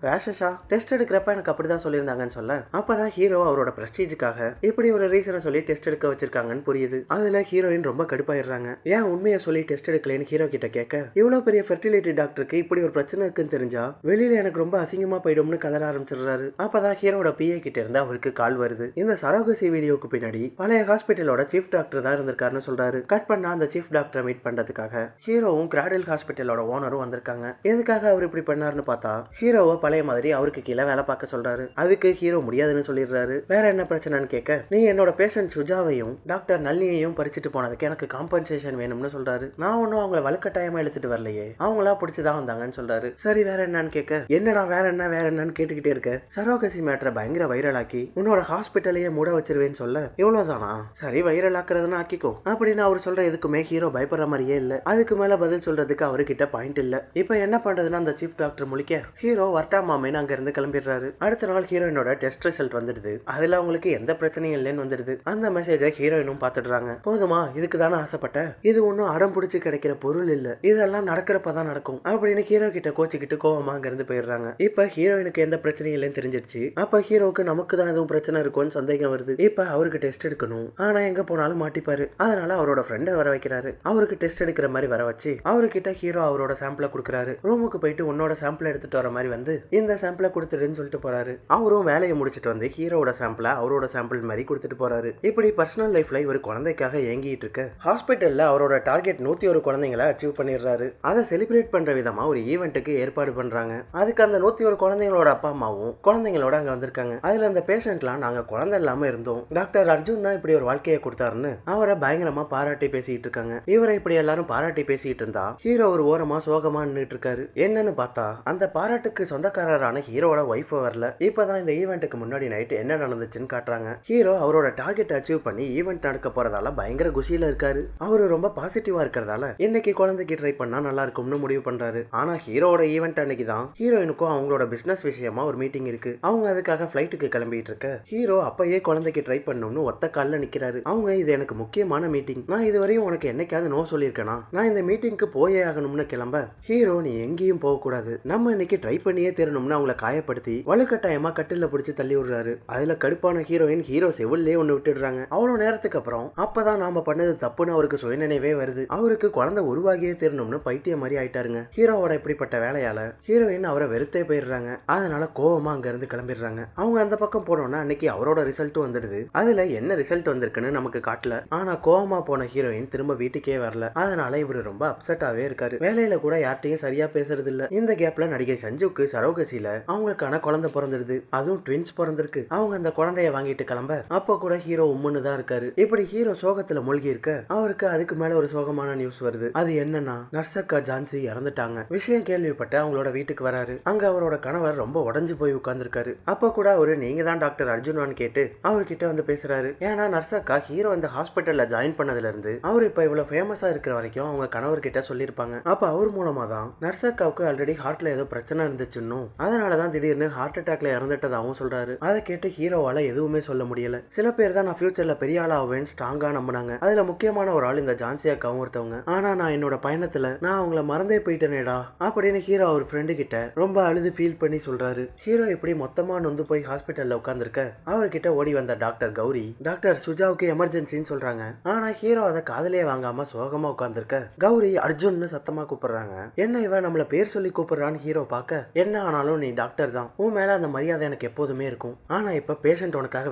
ரேஷஸா டெஸ்ட் எடுக்கிறப்ப எனக்கு அப்படிதான் சொல்லியிருந்தாங்கன்னு சொல்ல, அப்பதான் ஹீரோ அவரோட பிரஸ்டீஜுக்காக இப்படி ஒரு ரீசனை சொல்லி டெஸ்ட் எடுக்க வச்சிருக்காங்கன்னு புரியுது. அதுல ஹீரோயின் ரொம்ப கடுப்பாயிடுறாங்க. ஏன் உண்மையை சொல்லி டெஸ்ட் எடுக்கலன்னு ஹீரோ கிட்ட கேட்க, இவ்வளவு பெரிய ஃபெர்டிலிட்டி டாக்டருக்கு இப்படி ஒரு பிரச்சனை இருக்குன்னு தெரிஞ்சா வெளியில எனக்கு ரொம்ப அசிங்கமா போயிடும்னு கதற ஆரம்பிச்சிடுறாரு. அப்பதான் ஹீரோட பிஏ கிட்ட இருந்து அவருக்கு கால் வருது. இந்த சரோகசி வீடியோக்கு பின்னாடி பழைய ஹாஸ்பிட்டலோட சீஃப் டாக்டர் தான் இருந்திருக்காருன்னு சொல்றாரு. கட் பண்ணா அந்த சீஃப் டாக்டரை மீட் பண்றதுக்காக ஹீரோவும் கிராடல் ஹாஸ்பிட்டலோட ஓனரும் வந்திருக்காங்க. எதுக்காக அவர் இப்படி பண்ணாருன்னு பார்த்தா ஹீரோவை பழைய மாதிரி அவருக்கு கீழே வேலை பார்க்க சொல்றாரு. அதுக்கு ஹீரோ முடியாதுன்னு சொல்லிடுறாரு. வேற என்ன பிரச்சனைன்னு கேட்க, நீ என்னோட பேஷண்ட் சுஜாவையும் டாக்டர் நளினியையும் பறிச்சுட்டு போனதுக்கு எனக்கு காம்பன்சேஷன் வேணும்னு சொல்றாரு. நான் ஒன்னும் அவங்கள வலுக்கட்டாயமா எடுத்துட்டு வரலையே, அவங்களா பிடிச்சுதான் வந்தாங்கன்னு சொல்றாரு. சரி வேற என்னன்னு கேட்க, என்னடா வேற என்னன்னு கேட்டுக்கிட்டே இருக்க, சரோகசி மேட்டரை பயங்கர வைரல் ஆக்கி உன்னோட ஹாஸ்பிட்டலையே மூட வச்சிருவேன்னு சொல்ல, இவ்வளவுதானா, சரி வைரல் ஆக்குறதுன்னு ஆக்கிக்கோ அப்படின்னு அவர் சொல்ற எதுக்குமே ஹீரோ பயப்படுற மாதிரியே இல்ல. அதுக்கு மேல பதில் சொல்றதுக்கு அவர்கிட்ட பாயிண்ட் இல்ல. இப்ப என்ன பண்றதுன்னா அந்த சீஃப் டாக்டர் முழிக்க ஹீரோ வரட்டா மாமேன்னு அங்க இருந்து கிளம்பிடுறாரு. அடுத்த நாள் ஹீரோயினோட டெஸ்ட் ரிசல்ட் வந்துடுது. அதுல அவங்களுக்கு எந்த பிரச்சனையும் இல்லைன்னு வந்துடுது. அந்த மெசேஜை ஹீரோயினும் பாத்துடுறாங்க. போதுமா, இதுக்கு தானே ஆசைப்பட்ட, இது ஒன்னும் அடம் பிடிச்சு கிடைக்கிற பொருள் இல்ல, இதெல்லாம் நடக்கிறப்பதான் நடக்கும் அப்படின்னு ஹீரோ கிட்ட கோச்சிக்கிட்டு கோவமா அங்க இருந்து போயிடுறாங்க. இப்ப ஹீரோயினுக்கு எந்த பிரச்சனையும் இல்லைன்னு தெரிஞ்சிருச்சு. அப்ப ஹீரோக்கு நமக்கு தான் எதுவும் பிரச்சனை இருக்கும்னு சந்தேகம் வருது. இப்ப அவருக்கு டெஸ்ட் எடுக்கணும். ஆனா எங்க போனாலும் மாட்டிப்பாரு. அதனால அவரோட ஃப்ரெண்டை வர வைக்கிறாரு. அவருக்கு டெஸ்ட் எடுக்கிற மாதிரி வர வச்சு அவர்கிட்ட ஹீரோ அவரோட சாம்பிளை கொடுக்குறாரு. ரூமுக்கு போயிட்டு உன்னோட சாம்பிளை எடுத்துட்டு வர மாதிரி வந்து இந்த சாம்பிளை கொடுத்துடுன்னு சொல்லிட்டு போறாரு. அவரும் வேலையை முடிச்சிட்டு வந்து ஹீரோட சாம்பிளை அவரோட சாம்பிள் மாதிரி கொடுத்துட்டு போறாரு. இப்படி பர்சனல் லைஃப்ல இவர் குழந்தைக்காக ஏங்கிட்டு இருக்க ஹாஸ்பிட்டல்ல அவரோட டார்கெட் 101 குழந்தைங்களை அச்சீவ் பண்ணிடுறாரு. அதை செலிப்ரேட் பண்ற விதமா ஒரு ஈவெண்ட்டுக்கு ஏற்பாடு பண்றாங்க. அதுக்கு அந்த 101 குழந்தைங்களோட அப்பா அம்மாவும் குழந்தைங்களோட அங்க வந்திருக்காங்க. அதுல அந்த பேஷண்ட்லாம் நாங்க குழந்தை இல்லாம இருந்தோம், டாக்டர் அர்ஜுன் தான் இப்படி ஒரு வாழ்க்கையை கொடுத்தாருன்னு அவரை பயங்கரமா பாராட்டி பேசிட்டு இருக்காங்க. இவரை இப்படி எல்லாரும் பாராட்டி பேசிட்டு இருந்தா ஹீரோ ஒரு ஓரமா சோகமா நின்னுட்டு இருக்காரு. என்னன்னு பார்த்தா அந்த பாராட்டுக்கு சொந்தக்காரரான ஹீரோட ஒய்ஃப் வரல. இப்பதான் இந்த ஈவெண்ட்டுக்கு முன்னாடி நைட் என்ன நடந்துச்சுன்னு காட்டுறாங்க. ஹீரோ அவரோட டார்கெட் அச்சீவ் பண்ணி ஈவெண்ட் நடக்க போறதால பயங்கர குஷியில இருக்காரு. அவரு ரொம்ப பாசிட்டிவா இருக்கிறதால இன்னைக்கு குழந்தைக்கு ட்ரை பண்ணா நல்லா இருக்கும்னு முடிவு பண்றாரு. ஆனா ஹீரோட ஈவெண்ட் அன்னைக்கு தான் ஹீரோயினுக்கும் அவங்களோட பிசினஸ் விஷயமா ஒரு மீட்டிங் இருக்கு. அவங்க அதுக்காக ஃபிளைட்டுக்கு கிளம்பிட்டு இருக்க ஹீரோ அப்பயே குழந்தைக்கு ட்ரை பண்ணணும்னு ஒத்த கால்ல நிக்கிறாரு. அவங்க இது எனக்கு முக்கியமான மீட்டிங், நான் இதுவரையும் உனக்கு என்னைக்காவது நோ சொல்லியிருக்கேன் இருக்கேனா, நான் இந்த மீட்டிங்க்கு போயே ஆகணும்னு கிளம்ப ஹீரோ நீ எங்கேயும் போக கூடாது, நம்ம இன்னைக்கு ட்ரை பண்ணியே தரணும்னு அவங்கள காயப்படுத்தி வலுக்கட்டாயமா கட்டில பிடிச்சி தள்ளி விடுறாரு. அதுல கடுப்பான ஹீரோயின் ஹீரோ செவிலே ஒண்ணு விட்டுடுறாங்க. அவ்வளவு நேரத்துக்கு அப்புறம் அப்பதான் நாம பண்ணது தப்புன்னு அவருக்கு சுயநினைவே வருது. அவருக்கு குழந்தை உருவாகியே தரணும்னு பைத்தியம் மாதிரி ஆயிட்டாருங்க. ஹீரோவோட இப்படிப்பட்ட வேலையால ஹீரோயின் அவரை வெறுத்தே போயிடுறாங்க. அதனால கோவமா அங்க இருந்து கிளம்பிடுறாங்க. அவங்க அந்த பக்கம் போனோம்னா அன்னைக்கு அவரோட ரிசல்ட் வந்துடுது. அதுல என்ன ரிசல்ட் வந்திருக்குன்னு நமக்கு காட்டல. ஆனா கோவமா போன ஹீரோயின் திரும்ப வீட்டுக்கே வரல. அதனால இவரு ரொம்ப அப்செட்டாவே இருக்காரு. வேலையில கூட யார்ட்டையும் சரியா பேசுறது இல்ல. இந்த கேப்ல நடிகை சஞ்சுக்கு சரோகசில அவங்களுக்கான குழந்தை பிறந்துருது. அதுவும் ட்வின்ஸ் பிறந்திருக்கு. அவங்க அந்த குழந்தைய வாங்கிட்டு கிளம்ப அப்ப கூட ஹீரோ உம்முன்னு தான் இருக்காரு. இப்படி ஹீரோ சோகத்துல மூழ்கி இருக்க அவருக்கு அதுக்கு மேல ஒரு சோகமான நியூஸ் வருது. அது என்னன்னா நர்சக்கா ஜான்சி இறந்துட்டாங்க. விஷயம் கேள்விப்பட்டு அவங்களோட வீட்டுக்கு வராரு. அங்க அவரோட கணவர் ரொம்ப உடஞ்சு போய் உட்கார்ந்துருக்காரு. அப்ப கூட அவரு நீங்க தான் டாக்டர் அர்ஜுனான்னு கேட்டு அவர்கிட்ட வந்து பேசுறாரு. ஏன்னா நர்சக்கா ஹீரோ இந்த ஹாஸ்பிட்டல்ல ஜாயின் பண்ணதுல இருந்து அவர் இப்ப இவ்வளவு ஃபேமஸா இருக்கிற வரைக்கும் அவங்க கணவர் கிட்ட சொல்லிருப்பாங்க. அப்ப அவர் மூலமா தான் நர்சக்காவுக்கு ஆல்ரெடி ஹார்ட்ல ஏதோ பிரச்சனை இருந்துச்சுன்னு அதனாலதான் திடீர்னு ஹார்ட் அட்டாக்ல இறந்துட்டதாகவும் சொல்றாரு. அதை கேட்டு ஹீரோவால எதுவுமே சொல்ல முடியல. சில பேர் தான் நான் ஃபியூச்சர்ல பெரிய ஆள் ஆவேன் ஸ்ட்ராங்கா நம்பினாங்க. அதுல முக்கியமான ஒரு ஆள் இந்த ஜான்சி அக்காவும் ஒருத்தவங்க. ஆனா நான் என்னோட பயணத்துல நான் அவங்கள மறந்தே போயிட்டேனேடா அப்படின்னு ஹீரோ அவர் ஃப்ரெண்டு கிட்ட ரொம்ப அழுது ஃபீல் பண்ணி சொல்றாரு. ஹீரோ இப்படி மொத்தமா நொந்து போய் ஹாஸ்பிட்டல்ல உட்கார்ந்துருக்க அவர்கிட்ட ஓடி வந்த டாக்டர் கௌரி டாக்டர் சுஜாவுக்கு எமர்ஜென்சின்னு சொல்றாங்க. ஆனா ஹீரோ அதை காதலே வாங்காம சோகமா உட்கார்ந்துருக்க கௌரி அர்ஜுன்னு சத்தமா கூப்பிடுறாங்க. என்ன இவன் நம்மள பேர் சொல்லி கூப்பிடுறான்னு ஹீரோ பார்க்க என்ன ஆனாலும் நீ டாக்டர் தான், உன் மேல அந்த மரியாதை எனக்கு எப்போதுமே இருக்கும். ஆனா இப்ப பேஷண்ட் உனக்காக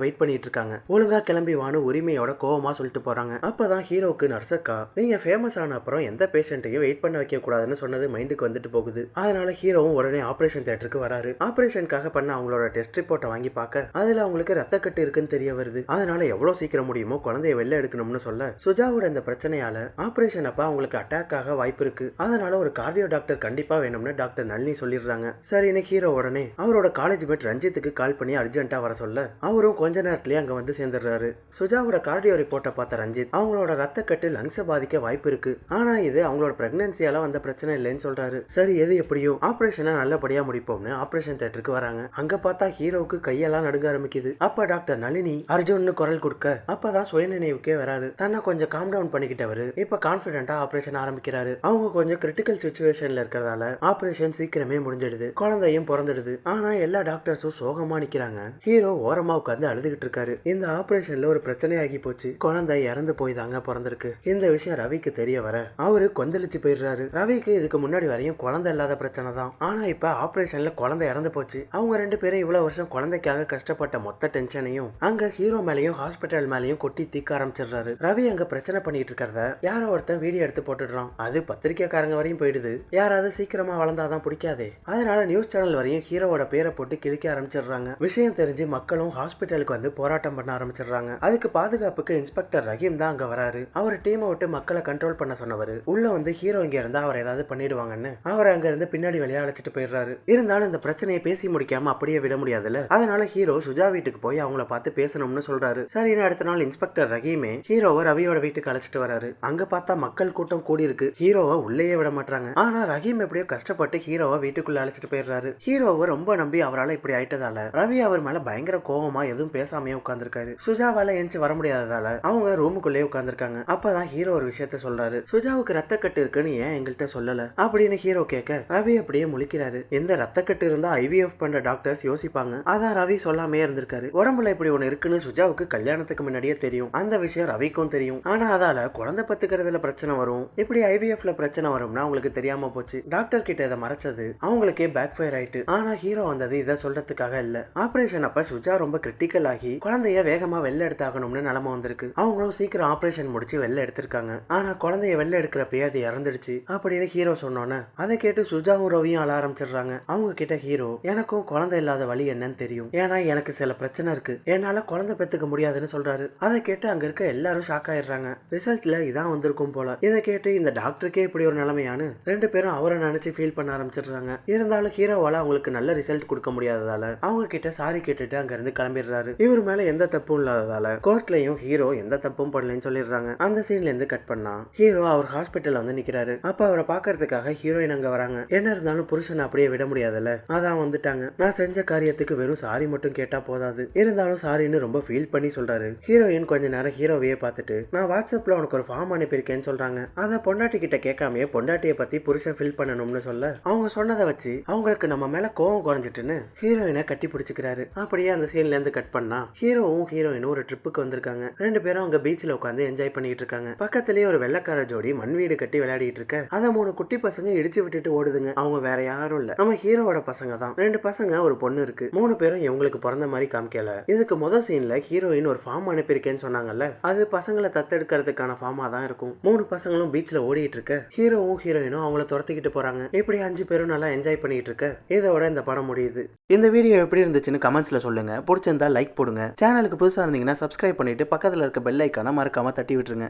வெயிட் பண்ணிட்டு இருக்காங்க, ஒழுங்கா கிளம்பி வான்னு உரிமையோட கோவமா சொல்லிட்டு போறாங்க. அப்பதான் ஹீரோக்கு நர்சக்கா நீங்க ஃபேமஸ் ஆன அப்புறம் எந்த பேஷண்ட்டையும் வெயிட் பண்ண வைக்க கூடாதுன்னு சொன்னது மைண்டுக்கு வந்துட்டு போகுது. அதனால ஹீரோவும் உடனே ஆபரேஷன் தியேட்டருக்கு வராரு. ஆபரேஷனுக்காக பண்ண அவங்களோட டெஸ்ட் ரிப்போர்ட்டை வாங்கி பார்க்க அதுல அவங்களுக்கு ரத்த கட்டு இருக்குன்னு தெரிய வருது. அதனால எவ்வளவு சீக்கிரம் முடியுமோ குழந்தைய வெளில எடுக்கணும்னு சொல்ல சுஜாவோட இந்த பிரச்சனையால ஆபரேஷன் அப்ப அவங்களுக்கு அட்டாக் ஆக வாய்ப்பு இருக்கு. அதனால ஒரு கார்டியோ டாக்டர் கண்டிப்பா வேணும்னு டாக்டர் நளினி சொல்லிடுறாங்க. சரின்னு ஹீரோ உடனே அவரோட காலேஜ் மேட் ரஞ்சித்துக்கு கால் பண்ணி அர்ஜென்ட்டா வர சொல்ல அவரும் கொஞ்ச நேரத்திலேயே அங்க வந்து சேர்ந்துடுறாரு. சுஜாவோட கார்டியோ ரிப்போர்ட்டை பார்த்த ரஞ்சித் அவங்களோட ரத்த கட்டு லங்ஸை பாதிக்க வாய்ப்பு இருக்கு, ஆனா இது அவங்களோட பிரெக்னன்சியால வந்த பிரச்சனை இல்லைன்னு சொல்றாரு. சரி எது எப்படியோ ஆபரேஷனை நல்லபடியா முடிப்போம்னு ஆபரேஷன் தியேட்டருக்கு வராங்க. அங்க பார்த்தா ஹீரோவுக்கு கையெல்லாம் நடுங்க ஆரம்பிக்குது. அப்ப டாக்டர் நளினி அர்ஜுன்னு குரல் கொடுக்க அப்பதான் சுயநினைவுக்கே வராரு. தன்னை கொஞ்சம் காம் டவுன் பண்ணிக்கிட்டவரு இப்ப கான்பிடென்டா ஆபரேஷன் ஆரம்பிக்கிறாரு. அவங்க கொஞ்சம் கிரிட்டிக்கல் சிச்சுவேஷன்ல இருக்கிறதால ஆபரேஷன் சீக்கிரமே முடிஞ்சிடுது. குழந்தையும் பிறந்துடுது. ஆனா எல்லா டாக்டர்ஸும் சோகமா நிக்கிறாங்க. ஹீரோ ஓரமா உட்கார்ந்து அழுதுகிட்டு இருக்காரு. இந்த ஆபரேஷன்ல ஒரு பிரச்சனையாகி போச்சு, குழந்தை இறந்து போய் தாங்க பிறந்திருக்கு. இந்த விஷயம் ரவிக்கு தெரிய வர அவரு கொந்தளிச்சு போயிடுறாரு. ரவிக்கு இதுக்கு முன்னாடி வரையும் குழந்தை இல்லாத பிரச்சனை தான். ஆனா இப்ப ஆபரேஷன்ல குழந்தை இறந்து போச்சு. அவங்க ரெண்டு பேரும் இவ்வளவு வருஷம் குழந்தைக்காக கஷ்டப்பட்ட மொத்த டென்ஷனையும் அங்க ஹீரோ மேலையும் ஹாஸ்பிட்டல் மேலையும் கொட்டி தீக்க ஆரம்பிச்சிடுறாரு. ரவி அங்க பிரச்சனை பண்ணிட்டு இருக்கிறத யாரோ ஒருத்தன் வீடியோ எடுத்து போட்டுடுறான். அது பத்திரிக்கைக்காரங்க வரையும் போயிடுது. யாராவது சீக்கிரமா வளர்ந்தாதான் பிடிக்காதே, அதனால நியூஸ் சேனல் வரையும் ஹீரோவோட பேரை போட்டு கிழிக்க ஆரம்பிச்சிடுறாங்க. விஷயம் தெரிஞ்சு மக்களும் ஹாஸ்பிட்டலுக்கு வந்து போராட்டம் பண்ண ஆரம்பிச்சிடுறாங்க. அதுக்கு பாதுகாப்புக்கு இன்ஸ்பெக்டர் ரஹீம் தான் அங்க வராரு. அவர் டீமை விட்டு மக்களை கண்ட்ரோல் பண்ண சொன்னவர் உள்ள வந்து ஹீரோ இங்க இருந்தா அவர் ஏதாவது பண்ணிடுவாங்கன்னு அவர் அங்க இருந்து பின்னாடி வெளியே அழைச்சிட்டு போயிடுறாரு. இருந்தாலும் இந்த பிரச்சனையை பேசி முடிக்காம அப்படியே விட முடியாதுல்ல. அதனால ஹீரோ சுஜா வீட்டுக்கு போய் அவங்கள பார்த்து பேசணும்னு சொல்றாரு. சரின்னு அடுத்த நாள் இன்ஸ்பெக்டர் ரஹீமே ஹீரோவை ரவியோட வீட்டுக்கு அழைச்சிட்டு வராரு. அங்க பார்த்தா மக்கள் கூட்டம் கூடி இருக்கு. ஹீரோவை உள்ளேயே விட மாட்டாங்க. ஆனா ரஹீம் எப்படியோ கஷ்டப்பட்டு ஹீரோவை வீட்டுக்குள்ள அழைச்சிட்டு போயிடுறாரு. ஹீரோவை ரொம்ப நம்பி அவரால் இப்படி ஆயிட்டதால ரவி அவர் மேல பயங்கர கோவமா எதுவும் பேசாமையே உட்கார்ந்துருக்காரு. சுஜாவால எஞ்சி வர முடியாததால அவங்க ரூமுக்குள்ளேயே உட்கார்ந்துருக்காங்க. அப்பதான் ஹீரோ ஒரு விஷயத்த சொல்றாரு. சுஜாவுக்கு ரத்த கட்டு இருக்குன்னு ஏன் எங்கள்கிட்ட சொல்லல அப்படின்னு ஹீரோ கேட்க ரவி அப்படியே முழிக்கிறாரு. எந்த ரத்த கட்டு இருந்தா ஐவிஎஃப் பண்ற டாக்டர்ஸ் யோசிப்பாங்க. அதான் ரவி சொல்லாமே இருந்திருக்காரு. உடம்புல இப்படி ஒண்ணு இருக்குன்னு சுஜாவுக்கு கல்யாணத்துக்கு முன்னாடியே தெரியும். அந்த விஷயம் ரவிக்கும் தெரியும். ஆனா அதால குழந்தை பத்துக்கிறதுல பிரச்சனை வரும், இப்படி ஐவிஎஃப்ல பிரச்சனை வரும்னா அவங்களுக்கு தெரியாம போச்சு. டாக்டர் கிட்ட இதை மறைச்சது அவங்களுக்கே பேக் ஃபயர் ஆயிட்டு. ஆனா ஹீரோ வந்தது இதை சொல்றதுக்காக இல்ல. ஆபரேஷன் அப்ப சுஜா ரொம்ப கிரிட்டிக்கல் ஆகி குழந்தைய வேகமா வெளில எடுத்தாகணும்னு நிலைமை வந்திருக்கு. அவங்களும் சீக்கிரம் ஆபரேஷன் முடிச்சு வெளில எடுத்திருக்காங்க. ஆனா குழந்தைய வெளில எடுக்கிறப்பயே அது இறந்துடுச்சு அப்படின்னு ஹீரோ சொன்னோன்னு அதை கேட்டு சுஜாவும் ரவியும் அழ ஆரம்பிச்சிடுறாங்க. அவங்க கிட்ட ஹீரோ எனக்கும் குழந்தை இல்லாத வழி என்னன்னு தெரியும், ஏன்னா எனக்கு சில பிரச்சனை இருக்கு, என்னால குழந்தை பெத்துக்க முடியாதுன்னு சொல்றாரு. அதை கேட்டு அங்க இருக்க எல்லாரும் ஷாக் ஆயிடுறாங்க. ரிசல்ட்ல இதான் வந்திருக்கும் போல. இதை கேட்டு இந்த டாக்டருக்கே இப்படி ஒரு நிலைமையானு ரெண்டு பேரும் அவரை நினைச்சு ஃபீல் பண்ண ஆரம்பிச்சிடுறாங்க. இருந்தாலும் ஹீரோவால அவங்களுக்கு நல்ல ரிசல்ட் கொடுக்க முடியாததால அவங்க கிட்ட சாரி கேட்டுட்டு அங்க இருந்து கிளம்பிடுறாரு. இவர் மேல எந்த தப்பும் இல்லாததால கோர்ட்லயும் ஹீரோ எந்த தப்பும் பண்ணலன்னு சொல்லிடுறாங்க. அந்த சீன்ல இருந்து கட் பண்ணா ஹீரோ அவர் ஹாஸ்பிட்டல்ல வந்து நிக்கிறாரு. அப்ப அவரை பாக்குறதுக்காக ஹீரோயின் அங்க வராங்க. என்ன இருந்தாலும் புருஷன் அப்படியே விட முடியாதுல்ல, அதான் வந்துட்டாங்க. நான் செஞ்ச காரியத்துக்கு வெறும் சாரி மட்டும் கேட்டா போதாது, இருந்தாலும் சாரின்னு ரொம்ப ஃபீல் பண்ணி சொல்றாரு. ஹீரோயின் கொஞ்ச நேரம் ஹீரோவையே பார்த்துட்டு நான் வாட்ஸ்அப்ல உனக்கு ஒரு ஃபார்ம் அனுப்பியிருக்கேன்னு சொல்றாங்க. சொல்றாங்க. அதை பொண்டாட்டி கிட்ட கேட்காமயே பொண்டாட்டியை பத்தி புருஷன் ஃபில் பண்ணணும்னு சொல்ல அவங்க சொன்னதை வச்சு அவங்களுக்கு நம்ம மேல கோவம் குறைஞ்சிட்டுன்னு ஹீரோயினை கட்டி பிடிச்சிக்கிறாரு. அப்படியே அந்த சீன்ல இருந்து கட் பண்ணா ஹீரோவும் ஹீரோயினும் ஒரு ட்ரிப்புக்கு வந்திருக்காங்க. 2 பேரும் அங்க பீச்ல உட்காந்து என்ஜாய் பண்ணிட்டு இருக்காங்க. பக்கத்துலயே ஒரு வெள்ளக்கார ஜோடி மண் வீடு கட்டி விளையாடிட்டு இருக்க அதை 3 குட்டி பசங்க இடிச்சு விட்டுட்டு ஓடுதுங்க. அவங்க வேற யாரும் இல்ல, நம்ம ஹீரோவோட பசங்க தான். 2 பசங்க ஒரு பொண்ணு இருக்கு. 3 பேரும் இவங்களுக்கு பிறந்த மாதிரி காமிக்கல. இதுக்கு முதல் சீன்ல ஹீரோயின் ஒரு ஃபார்ம் அனுப்பியிருக்கேன்னு சொன்னாங்கல்ல, அது பசங்களை தத்தெடுக்கிறதுக்கான ஃபார்மா தான் இருக்கும். 3 பசங்களும் பீச்ல ஓடிட்டு இருக்க ஹீரோவும் ஹீரோயினும் அவங்கள துரத்திக்கிட்டு போறாங்க. இப்படி 5 பேரும் நல்லா என்ஜாய் பண்ணிட்டு இருக்க இதோட இந்த படம் முடியுது. இந்த வீடியோ எப்படி இருந்துச்சுன்னு கமெண்ட்ஸ்ல சொல்லுங்க. பிடிச்சிருந்தா லைக் போடுங்க. சேனலுக்கு புதுசா இருந்தீங்கன்னா சப்ஸ்கிரைப் பண்ணிட்டு பக்கத்துல இருக்க பெல் ஐக்கான மறக்காம தட்டி விட்டுருங்க.